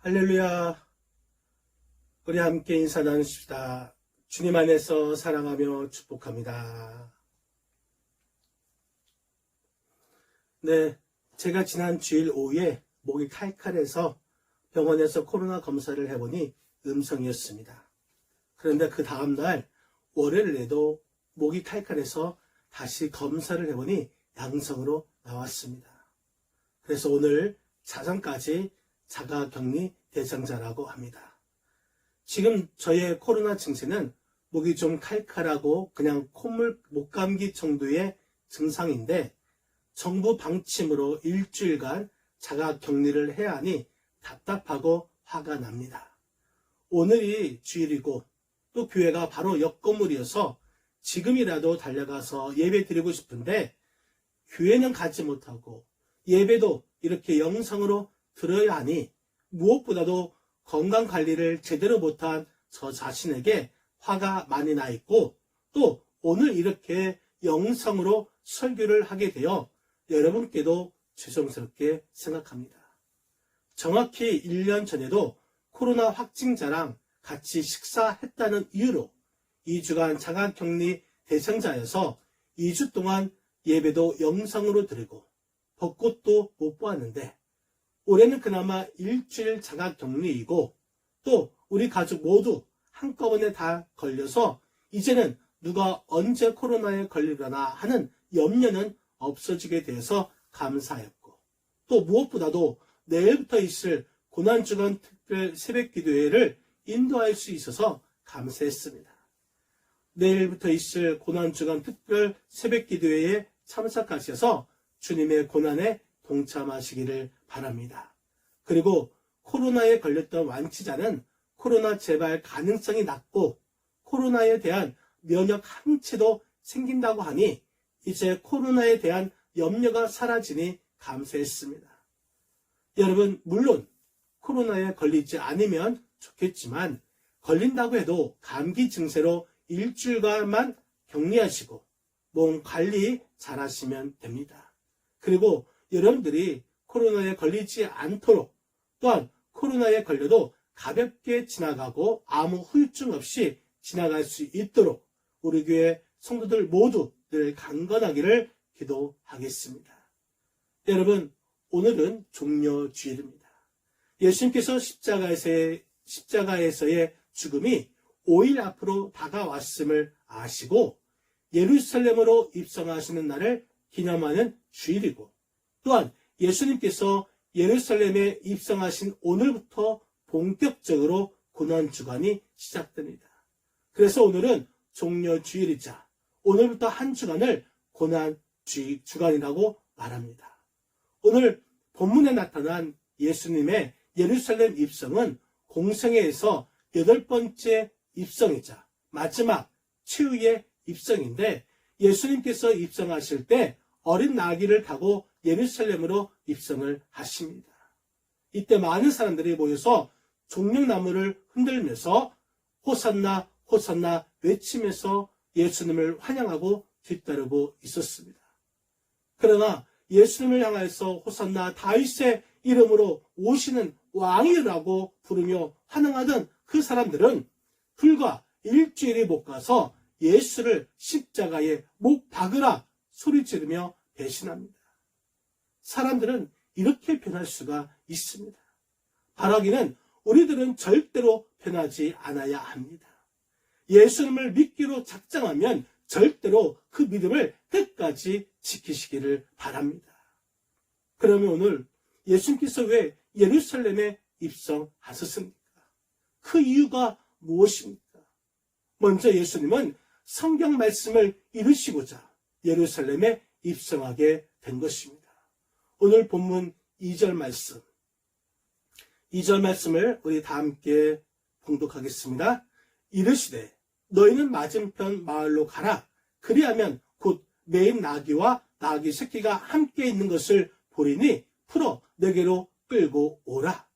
할렐루야. 우리 함께 인사 나누십시다. 주님 안에서 사랑하며 축복합니다. 네, 제가 지난 주일 오후에 목이 칼칼해서 병원에서 코로나 검사를 해보니 음성이었습니다. 그런데 그 다음날 월요일에도 목이 칼칼해서 다시 검사를 해보니 양성으로 나왔습니다. 그래서 오늘 자정까지 자가격리 대상자라고 합니다. 지금 저의 코로나 증세는 목이 좀 칼칼하고 그냥 콧물 목감기 정도의 증상인데 정부 방침으로 일주일간 자가격리를 해야 하니 답답하고 화가 납니다. 오늘이 주일이고 또 교회가 바로 옆 건물이어서 지금이라도 달려가서 예배 드리고 싶은데 교회는 가지 못하고 예배도 이렇게 영상으로 들어야 하니 무엇보다도 건강관리를 제대로 못한 저 자신에게 화가 많이 나 있고 또 오늘 이렇게 영상으로 설교를 하게 되어 여러분께도 죄송스럽게 생각합니다. 정확히 1년 전에도 코로나 확진자랑 같이 식사했다는 이유로 2주간 자가격리 대상자여서 2주 동안 예배도 영상으로 드리고 벚꽃도 못 보았는데 올해는 그나마 일주일 자가격리이고 또 우리 가족 모두 한꺼번에 다 걸려서 이제는 누가 언제 코로나에 걸리거나 하는 염려는 없어지게 되어서 감사했고 또 무엇보다도 내일부터 있을 고난주간 특별 새벽기도회를 인도할 수 있어서 감사했습니다. 내일부터 있을 고난주간 특별 새벽기도회에 참석하셔서 주님의 고난에 동참하시기를 바랍니다. 그리고 코로나에 걸렸던 완치자는 코로나 재발 가능성이 낮고 코로나에 대한 면역 항체도 생긴다고 하니 이제 코로나에 대한 염려가 사라지니 감사했습니다. 여러분, 물론 코로나에 걸리지 않으면 좋겠지만 걸린다고 해도 감기 증세로 일주일간만 격리하시고 몸 관리 잘 하시면 됩니다. 그리고 여러분들이 코로나에 걸리지 않도록 또한 코로나에 걸려도 가볍게 지나가고 아무 후유증 없이 지나갈 수 있도록 우리 교회 성도들 모두 늘 강건하기를 기도하겠습니다. 여러분, 오늘은 종려주일입니다. 예수님께서 십자가에서의 죽음이 5일 앞으로 다가왔음을 아시고 예루살렘으로 입성하시는 날을 기념하는 주일이고 또한 예수님께서 예루살렘에 입성하신 오늘부터 본격적으로 고난주간이 시작됩니다. 그래서 오늘은 종려주일이자 오늘부터 한 주간을 고난주간이라고 말합니다. 오늘 본문에 나타난 예수님의 예루살렘 입성은 공생애에서 8번째 입성이자 마지막 최후의 입성인데 예수님께서 입성하실 때 어린 나귀를 타고 예루살렘으로 입성을 하십니다. 이때 많은 사람들이 모여서 종려나무를 흔들면서 호산나 호산나 외치면서 예수님을 환영하고 뒤따르고 있었습니다. 그러나 예수님을 향해서 호산나 다윗의 이름으로 오시는 왕이라고 부르며 환영하던 그 사람들은 불과 일주일이 못 가서 예수를 십자가에 못 박으라 소리 지르며 배신합니다. 사람들은 이렇게 변할 수가 있습니다. 바라기는 우리들은 절대로 변하지 않아야 합니다. 예수님을 믿기로 작정하면 절대로 그 믿음을 끝까지 지키시기를 바랍니다. 그러면 오늘 예수님께서 왜 예루살렘에 입성하셨습니까? 그 이유가 무엇입니까? 먼저 예수님은 성경 말씀을 이루시고자 예루살렘에 입성하게 된 것입니다. 오늘 본문 2절 말씀을 우리 다 함께 봉독하겠습니다. 이르시되 너희는 맞은편 마을로 가라. 그리하면 곧 매인 나귀와 나귀 새끼가 함께 있는 것을 보리니 풀어 내게로 끌고 오라.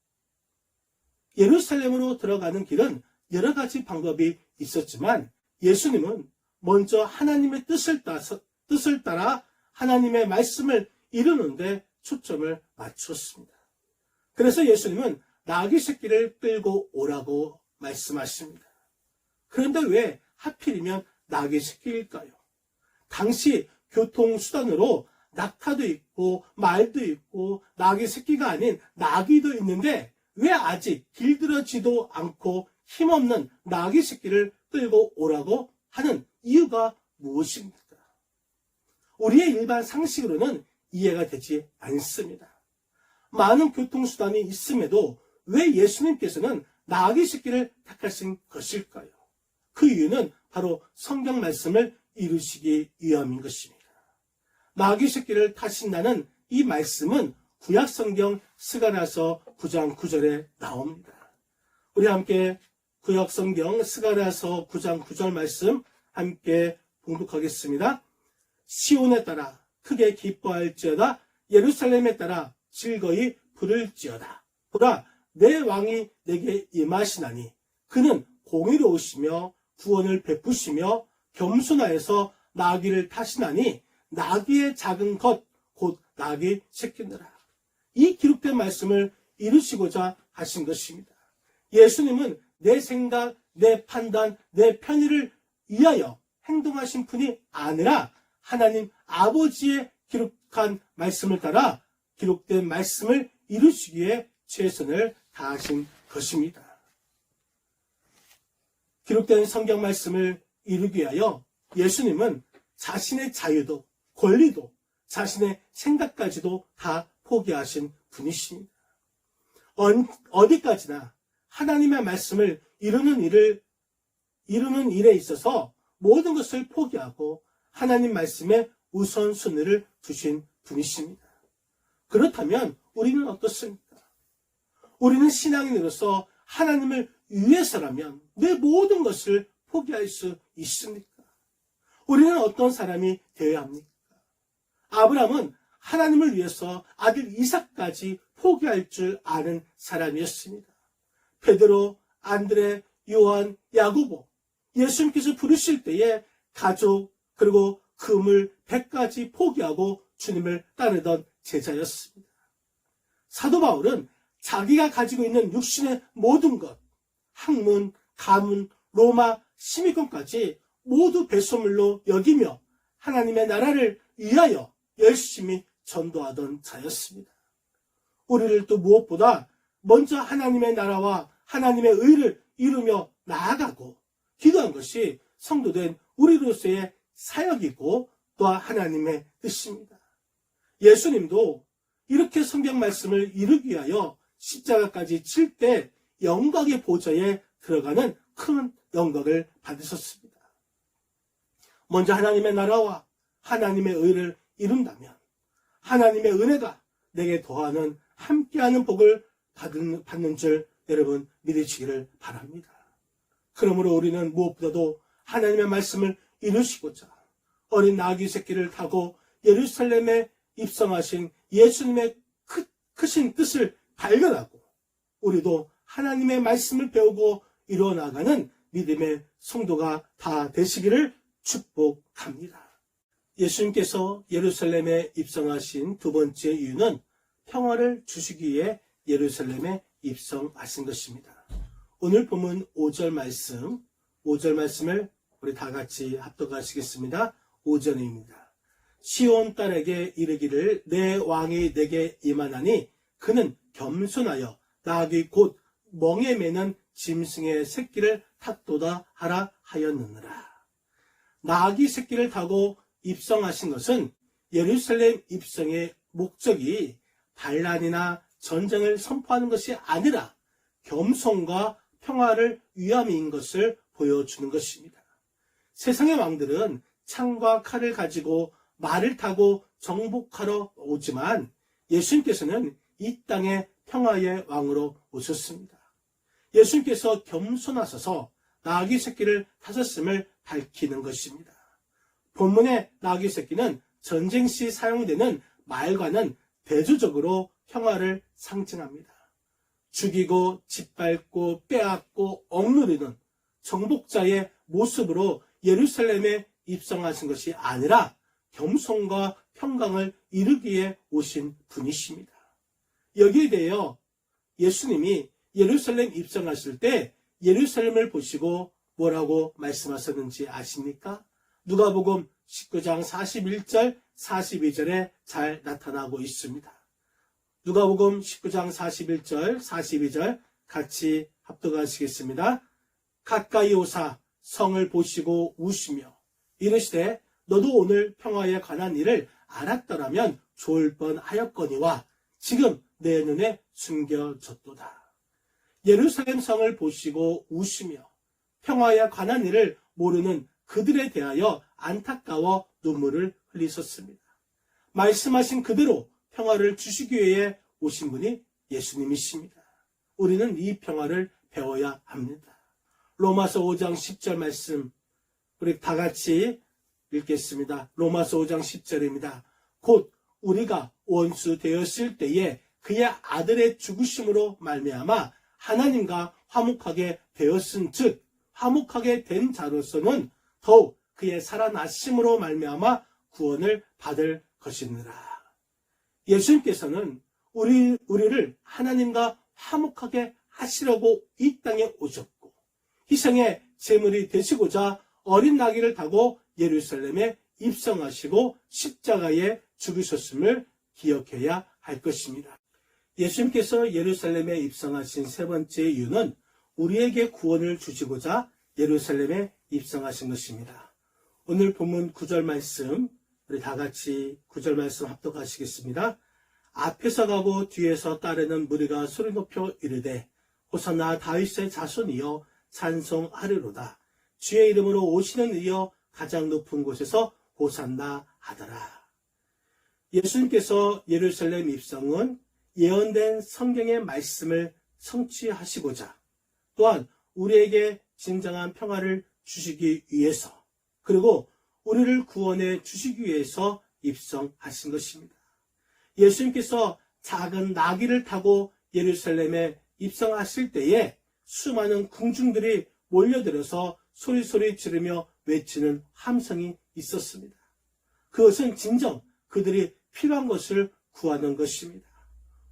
예루살렘으로 들어가는 길은 여러 가지 방법이 있었지만 예수님은 먼저 하나님의 뜻을 따라 하나님의 말씀을 이루는데 초점을 맞추었습니다. 그래서 예수님은 나귀 새끼를 끌고 오라고 말씀하십니다. 그런데 왜 하필이면 나귀 새끼일까요? 당시 교통수단으로 낙타도 있고 말도 있고 나귀 새끼가 아닌 나귀도 있는데 왜 아직 길들여지도 않고 힘없는 나귀 새끼를 끌고 오라고 하는 이유가 무엇입니까? 우리의 일반 상식으로는 이해가 되지 않습니다. 많은 교통수단이 있음에도 왜 예수님께서는 나귀 새끼를 택하신 것일까요? 그 이유는 바로 성경 말씀을 이루시기 위함인 것입니다. 나귀 새끼를 타신다는 이 말씀은 구약성경 스가랴서 9장 9절에 나옵니다. 우리 함께 구약성경 스가랴서 9장 9절 말씀 함께 봉독하겠습니다. 시온에 따라 크게 기뻐할지어다. 예루살렘에 따라 즐거이 부를지어다. 보라, 내 왕이 내게 임하시나니 그는 공의로우시며 구원을 베푸시며 겸손하여서 나귀를 타시나니 나귀의 작은 것 곧 나귀 새끼느라. 이 기록된 말씀을 이루시고자 하신 것입니다. 예수님은 내 생각, 내 판단, 내 편의를 위하여 행동하신 분이 아니라 하나님 아버지의 기록한 말씀을 따라 기록된 말씀을 이루시기에 최선을 다하신 것입니다. 기록된 성경 말씀을 이루기 위하여 예수님은 자신의 자유도 권리도 자신의 생각까지도 다 포기하신 분이십니다. 어디까지나 하나님의 말씀을 이루는 일에 있어서 모든 것을 포기하고 하나님 말씀에 우선순위를 두신 분이십니다. 그렇다면 우리는 어떻습니까? 우리는 신앙인으로서 하나님을 위해서라면 내 모든 것을 포기할 수 있습니까? 우리는 어떤 사람이 되어야 합니까? 아브라함은 하나님을 위해서 아들 이삭까지 포기할 줄 아는 사람이었습니다. 베드로, 안드레, 요한, 야고보, 예수님께서 부르실 때에 가족 그리고 금을 100가지 포기하고 주님을 따르던 제자였습니다. 사도 바울은 자기가 가지고 있는 육신의 모든 것, 학문, 가문, 로마, 시민권까지 모두 배설물로 여기며 하나님의 나라를 위하여 열심히 전도하던 자였습니다. 우리를 또 무엇보다 먼저 하나님의 나라와 하나님의 의를 이루며 나아가고 기도한 것이 성도된 우리로서의 사역이고 또한 하나님의 뜻입니다. 예수님도 이렇게 성경 말씀을 이루기 위하여 십자가까지 칠 때 영광의 보좌에 들어가는 큰 영광을 받으셨습니다. 먼저 하나님의 나라와 하나님의 의를 이룬다면 하나님의 은혜가 내게 더하는 함께하는 복을 받는 줄 여러분 믿으시기를 바랍니다. 그러므로 우리는 무엇보다도 하나님의 말씀을 이루시고자 어린 나귀 새끼를 타고 예루살렘에 입성하신 예수님의 크신 뜻을 발견하고 우리도 하나님의 말씀을 배우고 이루어나가는 믿음의 성도가 다 되시기를 축복합니다. 예수님께서 예루살렘에 입성하신 두 번째 이유는 평화를 주시기 위해 예루살렘에 입성하신 것입니다. 오늘 본문 5절 말씀을 우리 다 같이 합독하시겠습니다. 5절입니다. 시온 딸에게 이르기를 내 왕이 내게 임하나니 그는 겸손하여 나귀 곧 멍에 매는 짐승의 새끼를 탔도다 하라 하였느니라. 나귀 새끼를 타고 입성하신 것은 예루살렘 입성의 목적이 반란이나 전쟁을 선포하는 것이 아니라 겸손과 평화를 위함인 것을 보여주는 것입니다. 세상의 왕들은 창과 칼을 가지고 말을 타고 정복하러 오지만 예수님께서는 이 땅의 평화의 왕으로 오셨습니다. 예수님께서 겸손하셔서 나귀 새끼를 타셨음을 밝히는 것입니다. 본문의 나귀 새끼는 전쟁 시 사용되는 말과는 대조적으로 평화를 상징합니다. 죽이고 짓밟고 빼앗고 억누르는 정복자의 모습으로 예루살렘에 입성하신 것이 아니라 겸손과 평강을 이루기 위해 오신 분이십니다. 여기에 대하여 예수님이 예루살렘 입성하실 때 예루살렘을 보시고 뭐라고 말씀하셨는지 아십니까? 누가복음 19장 41절, 42절에 잘 나타나고 있습니다. 누가복음 19장 41절, 42절 같이 합독하시겠습니다. 가까이 오사 성을 보시고 우시며 이르시되 너도 오늘 평화에 관한 일을 알았더라면 좋을 뻔하였거니와 지금 내 눈에 숨겨졌도다. 예루살렘 성을 보시고 우시며 평화에 관한 일을 모르는 그들에 대하여 안타까워 눈물을 흘리셨습니다. 말씀하신 그대로 평화를 주시기 위해 오신 분이 예수님이십니다. 우리는 이 평화를 배워야 합니다. 로마서 5장 10절 말씀 우리 다 같이 읽겠습니다. 로마서 5장 10절입니다. 곧 우리가 원수 되었을 때에 그의 아들의 죽으심으로 말미암아 하나님과 화목하게 되었은즉 화목하게 된 자로서는 더욱 그의 살아나심으로 말미암아 구원을 받을 것이니라. 예수님께서는 우리를 하나님과 화목하게 하시려고 이 땅에 오셨고 희생의 제물이 되시고자 어린 나귀를 타고 예루살렘에 입성하시고 십자가에 죽으셨음을 기억해야 할 것입니다. 예수님께서 예루살렘에 입성하신 세 번째 이유는 우리에게 구원을 주시고자 예루살렘에 입성하신 것입니다. 오늘 본문 9절 말씀 우리 다 같이 9절 말씀 합독하시겠습니다. 앞에서 가고 뒤에서 따르는 무리가 소리 높여 이르되 호산나 다윗의 자손이여 찬송하리로다. 주의 이름으로 오시는 이여 가장 높은 곳에서 호산나 하더라. 예수님께서 예루살렘 입성은 예언된 성경의 말씀을 성취하시고자 또한 우리에게 진정한 평화를 주시기 위해서 그리고 우리를 구원해 주시기 위해서 입성하신 것입니다. 예수님께서 작은 나귀를 타고 예루살렘에 입성하실 때에 수많은 궁중들이 몰려들어서 소리소리 지르며 외치는 함성이 있었습니다. 그것은 진정 그들이 필요한 것을 구하는 것입니다.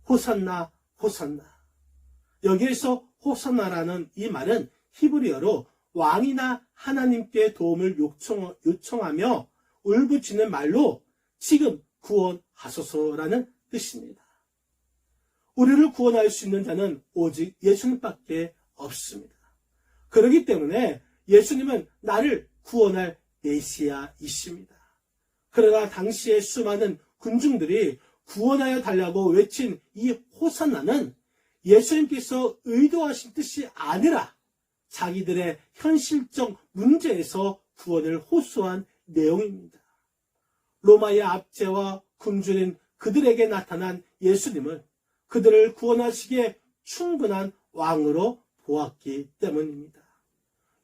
호산나 호산나. 여기에서 호산나라는 이 말은 히브리어로 왕이나 하나님께 도움을 요청하며 울부짖는 말로 지금 구원하소서라는 뜻입니다. 우리를 구원할 수 있는 자는 오직 예수님밖에 없습니다. 그렇기 때문에 예수님은 나를 구원할 메시아이십니다. 그러나 당시에 수많은 군중들이 구원하여 달라고 외친 이 호산나는 예수님께서 의도하신 뜻이 아니라 자기들의 현실적 문제에서 구원을 호소한 내용입니다. 로마의 압제와 굶주린 그들에게 나타난 예수님은 그들을 구원하시기에 충분한 왕으로 보았기 때문입니다.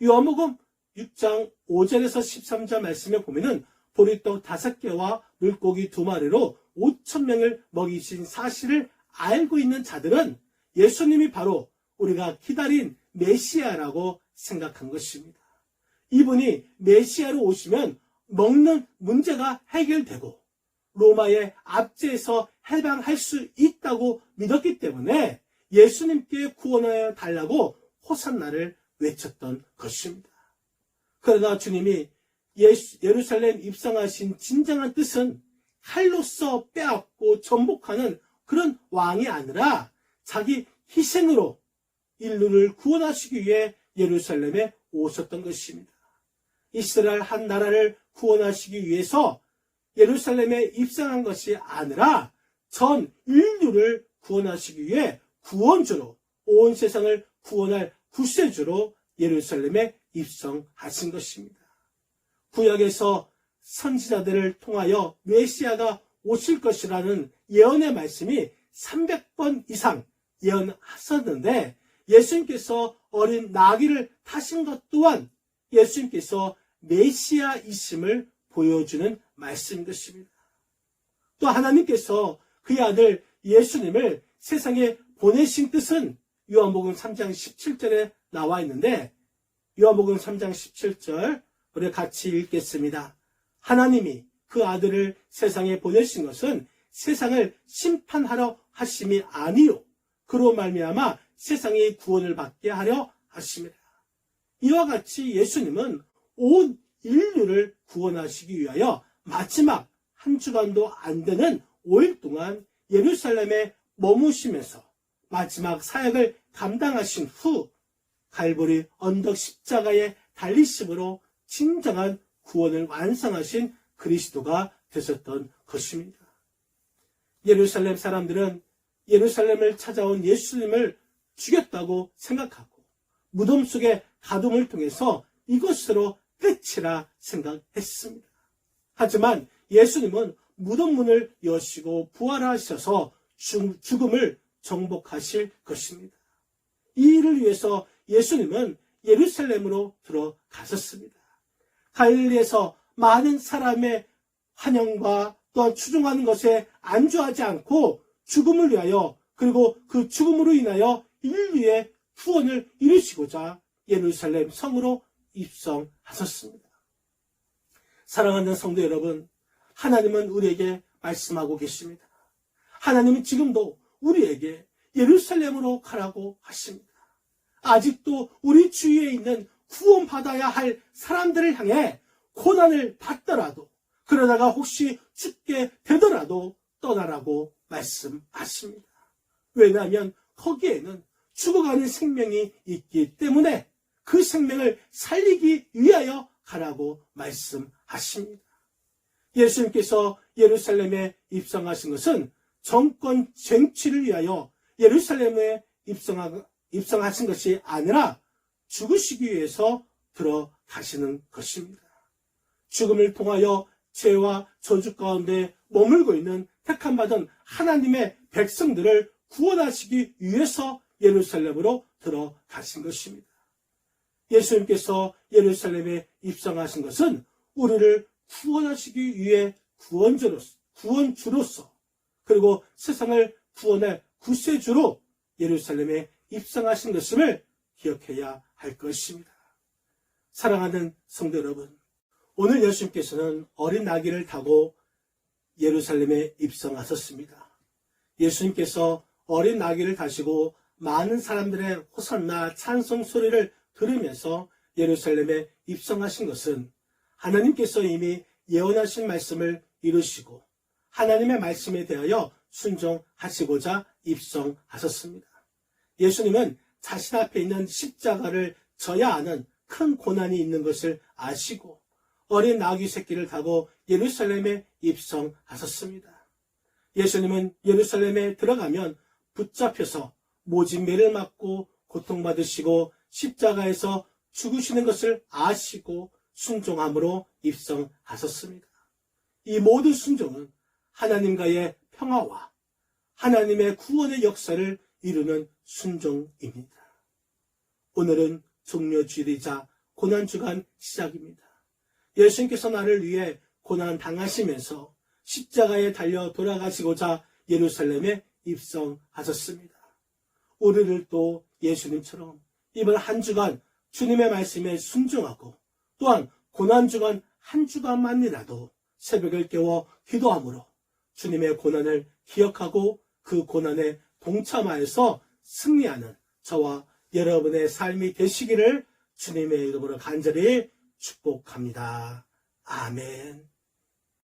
요한복음 6장 5절에서 13절 말씀에 보면은 보리떡 5개와 물고기 2마리로 5,000명을 먹이신 사실을 알고 있는 자들은 예수님이 바로 우리가 기다린 메시아라고 생각한 것입니다. 이분이 메시아로 오시면 먹는 문제가 해결되고 로마의 압제에서 해방할 수 있다고 믿었기 때문에 예수님께 구원하여 달라고 호산나를 외쳤던 것입니다. 그러나 주님이 예루살렘 입성하신 진정한 뜻은 칼로서 빼앗고 전복하는 그런 왕이 아니라 자기 희생으로 인류를 구원하시기 위해 예루살렘에 오셨던 것입니다. 이스라엘 한 나라를 구원하시기 위해서 예루살렘에 입성한 것이 아니라 전 인류를 구원하시기 위해 구원주로 온 세상을 구원할 구세주로 예루살렘에 입성하신 것입니다. 구약에서 선지자들을 통하여 메시아가 오실 것이라는 예언의 말씀이 300번 이상 예언하셨는데 예수님께서 어린 나귀를 타신 것 또한 예수님께서 메시아이심을 보여주는 말씀인 것입니다. 또 하나님께서 그의 아들 예수님을 세상에 보내신 뜻은 요한복음 3장 17절에 나와 있는데 요한복음 3장 17절 우리 같이 읽겠습니다. 하나님이 그 아들을 세상에 보내신 것은 세상을 심판하러 하심이 아니요 그로 말미암아 세상이 구원을 받게 하려 하십니다. 이와 같이 예수님은 온 인류를 구원하시기 위하여 마지막 한 주간도 안 되는 5일 동안 예루살렘에 머무시면서 마지막 사역을 감당하신 후 갈보리 언덕 십자가에 달리심으로 진정한 구원을 완성하신 그리스도가 되셨던 것입니다. 예루살렘 사람들은 예루살렘을 찾아온 예수님을 죽였다고 생각하고 무덤 속의 가둠을 통해서 이것으로 끝이라 생각했습니다. 하지만 예수님은 무덤 문을 여시고 부활하셔서 죽음을 정복하실 것입니다. 이 일을 위해서 예수님은 예루살렘으로 들어가셨습니다. 갈릴리에서 많은 사람의 환영과 또한 추종하는 것에 안주하지 않고 죽음을 위하여 그리고 그 죽음으로 인하여 인류의 구원을 이루시고자 예루살렘 성으로 입성하셨습니다. 사랑하는 성도 여러분, 하나님은 우리에게 말씀하고 계십니다. 하나님은 지금도 우리에게 예루살렘으로 가라고 하십니다. 아직도 우리 주위에 있는 구원받아야 할 사람들을 향해 고난을 받더라도 그러다가 혹시 죽게 되더라도 떠나라고 말씀하십니다. 왜냐하면 거기에는 죽어가는 생명이 있기 때문에 그 생명을 살리기 위하여 가라고 말씀하십니다. 예수님께서 예루살렘에 입성하신 것은 정권 쟁취를 위하여 예루살렘에 입성하신 것이 아니라 죽으시기 위해서 들어가시는 것입니다. 죽음을 통하여 죄와 저주 가운데 머물고 있는 택함받은 하나님의 백성들을 구원하시기 위해서 예루살렘으로 들어가신 것입니다. 예수님께서 예루살렘에 입성하신 것은 우리를 구원하시기 위해 구원주로서 그리고 세상을 구원할 구세주로 예루살렘에 입성하신 것임을 기억해야 할 것입니다. 사랑하는 성도 여러분, 오늘 예수님께서는 어린 나귀를 타고 예루살렘에 입성하셨습니다. 예수님께서 어린 나귀를 타시고 많은 사람들의 호산나 찬송 소리를 들으면서 예루살렘에 입성하신 것은 하나님께서 이미 예언하신 말씀을 이루시고 하나님의 말씀에 대하여 순종하시고자 입성하셨습니다. 예수님은 자신 앞에 있는 십자가를 져야 하는 큰 고난이 있는 것을 아시고 어린 나귀 새끼를 타고 예루살렘에 입성하셨습니다. 예수님은 예루살렘에 들어가면 붙잡혀서 모진매를 맞고 고통받으시고 십자가에서 죽으시는 것을 아시고 순종함으로 입성하셨습니다. 이 모든 순종은 하나님과의 평화와 하나님의 구원의 역사를 이루는 순종입니다. 오늘은 종료주일이자 고난주간 시작입니다. 예수님께서 나를 위해 고난 당하시면서 십자가에 달려 돌아가시고자 예루살렘에 입성하셨습니다. 우리를 또 예수님처럼 이번 한 주간 주님의 말씀에 순종하고 또한 고난주간 한 주간만이라도 새벽을 깨워 기도함으로 주님의 고난을 기억하고 그 고난에 동참하여서 승리하는 저와 여러분의 삶이 되시기를 주님의 이름으로 간절히 축복합니다. 아멘.